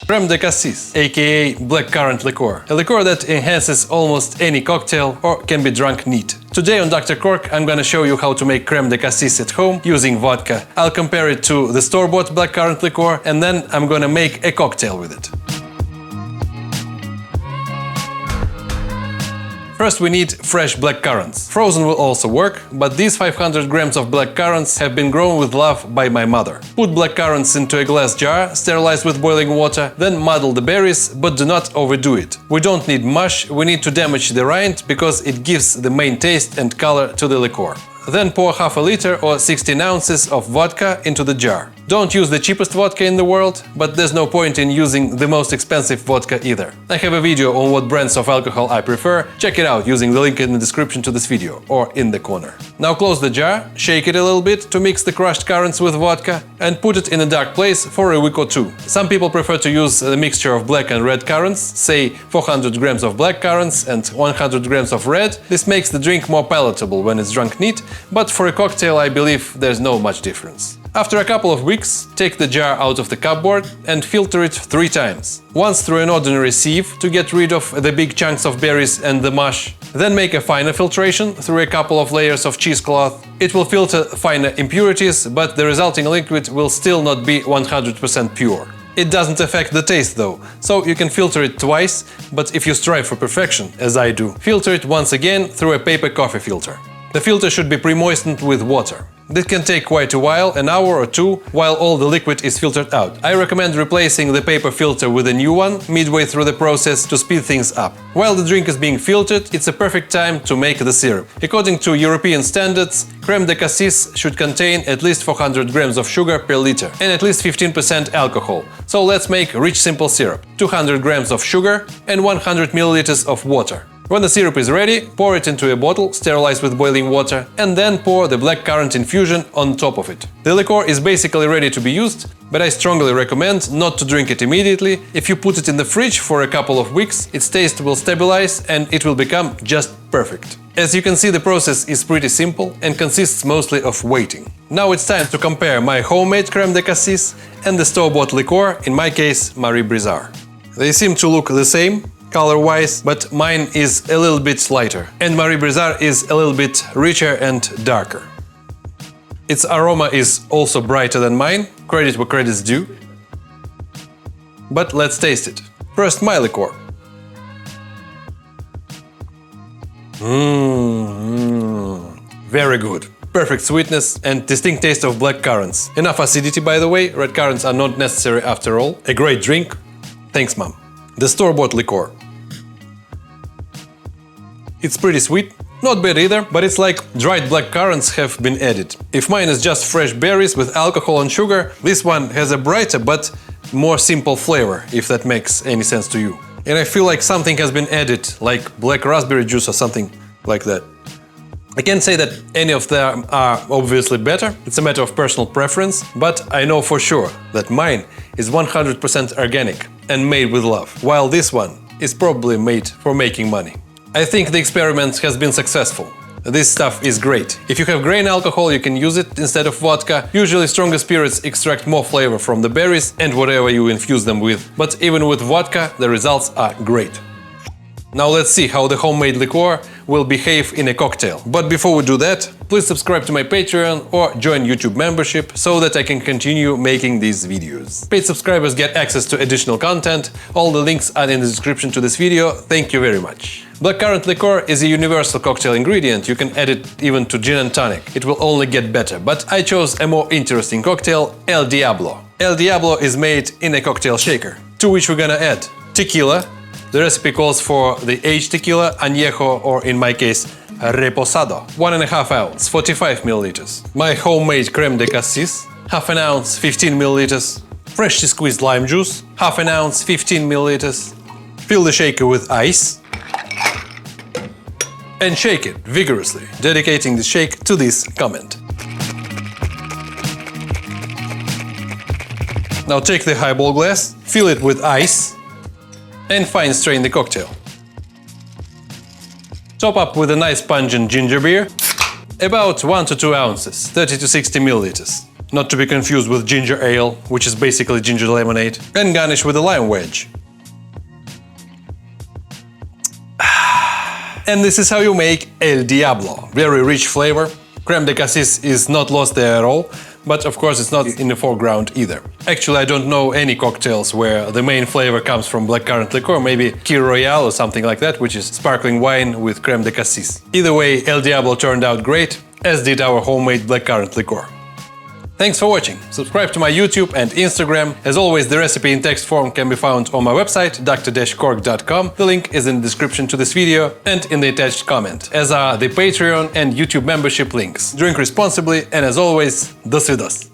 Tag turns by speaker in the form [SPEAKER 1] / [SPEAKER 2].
[SPEAKER 1] Creme de Cassis, aka blackcurrant liqueur. A liqueur that enhances almost any cocktail or can be drunk neat. Today on Dr. Cork, I'm gonna show you how to make creme de cassis at home using vodka. I'll compare it to the store-bought blackcurrant liqueur and then I'm gonna make a cocktail with it. First we need fresh blackcurrants. Frozen will also work, but these 500 grams of blackcurrants have been grown with love by my mother. Put blackcurrants into a glass jar, sterilize with boiling water, then muddle the berries, but do not overdo it. We don't need mush, we need to damage the rind because it gives the main taste and color to the liqueur. Then pour half a liter or 16 ounces of vodka into the jar. Don't use the cheapest vodka in the world, but there's no point in using the most expensive vodka either. I have a video on what brands of alcohol I prefer, check it out using the link in the description to this video, or in the corner. Now close the jar, shake it a little bit to mix the crushed currants with vodka, and put it in a dark place for a week or two. Some people prefer to use a mixture of black and red currants, say 400 grams of black currants and 100 grams of red. This makes the drink more palatable when it's drunk neat, but for a cocktail I believe there's no much difference. After a couple of weeks, take the jar out of the cupboard and filter it 3 times. Once through an ordinary sieve to get rid of the big chunks of berries and the mush. Then make a finer filtration through a couple of layers of cheesecloth. It will filter finer impurities, but the resulting liquid will still not be 100% pure. It doesn't affect the taste though, so you can filter it twice, but if you strive for perfection, as I do, filter it once again through a paper coffee filter. The filter should be pre-moistened with water. This can take quite a while, an hour or two, while all the liquid is filtered out. I recommend replacing the paper filter with a new one midway through the process to speed things up. While the drink is being filtered, it's a perfect time to make the syrup. According to European standards, creme de cassis should contain at least 400 grams of sugar per liter and at least 15% alcohol. So let's make rich simple syrup. 200 grams of sugar and 100 milliliters of water. When the syrup is ready, pour it into a bottle, sterilize with boiling water, and then pour the blackcurrant infusion on top of it. The liqueur is basically ready to be used, but I strongly recommend not to drink it immediately. If you put it in the fridge for a couple of weeks, its taste will stabilize and it will become just perfect. As you can see, the process is pretty simple and consists mostly of waiting. Now it's time to compare my homemade creme de cassis and the store-bought liqueur, in my case Marie Brizard. They seem to look the same color-wise, but mine is a little bit lighter, and Marie Brizard is a little bit richer and darker. Its aroma is also brighter than mine, credit where credit's due. But let's taste it. First, my liqueur. Very good. Perfect sweetness and distinct taste of black currants. Enough acidity, by the way, red currants are not necessary after all. A great drink. Thanks, Mom. The store-bought liqueur. It's pretty sweet, not bad either, but it's like dried black currants have been added. If mine is just fresh berries with alcohol and sugar, this one has a brighter but more simple flavor, if that makes any sense to you. And I feel like something has been added, like black raspberry juice or something like that. I can't say that any of them are obviously better, it's a matter of personal preference, but I know for sure that mine is 100% organic and made with love, while this one is probably made for making money. I think the experiment has been successful. This stuff is great. If you have grain alcohol, you can use it instead of vodka. Usually stronger spirits extract more flavor from the berries and whatever you infuse them with, but even with vodka the results are great. Now let's see how the homemade liqueur will behave in a cocktail. But before we do that, please subscribe to my Patreon or join YouTube membership so that I can continue making these videos. Paid subscribers get access to additional content. All the links are in the description to this video. Thank you very much. Blackcurrant liqueur is a universal cocktail ingredient. You can add it even to gin and tonic. It will only get better. But I chose a more interesting cocktail, El Diablo. El Diablo is made in a cocktail shaker, to which we're gonna add tequila. The recipe calls for the aged tequila, añejo, or in my case, reposado. 1.5 ounce, 45 milliliters. My homemade creme de cassis, half an ounce, 15 milliliters. Freshly squeezed lime juice, half an ounce, 15 milliliters. Fill the shaker with ice and shake it vigorously, dedicating the shake to this comment. Now take the highball glass, fill it with ice and fine strain the cocktail. Top up with a nice pungent ginger beer, about 1 to 2 ounces, 30 to 60 milliliters. not to be confused with ginger ale, which is basically ginger lemonade, and garnish with a lime wedge. And this is how you make El Diablo. Very rich flavor. Creme de Cassis is not lost there at all, but of course it's not in the foreground either. Actually, I don't know any cocktails where the main flavor comes from blackcurrant liqueur, maybe Kir Royale or something like that, which is sparkling wine with creme de cassis. Either way, El Diablo turned out great, as did our homemade blackcurrant liqueur. Thanks for watching. Subscribe to my YouTube and Instagram. As always, the recipe in text form can be found on my website, thedrcork.com. The link is in the description to this video and in the attached comment, as are the Patreon and YouTube membership links. Drink responsibly, and as always, до свидос.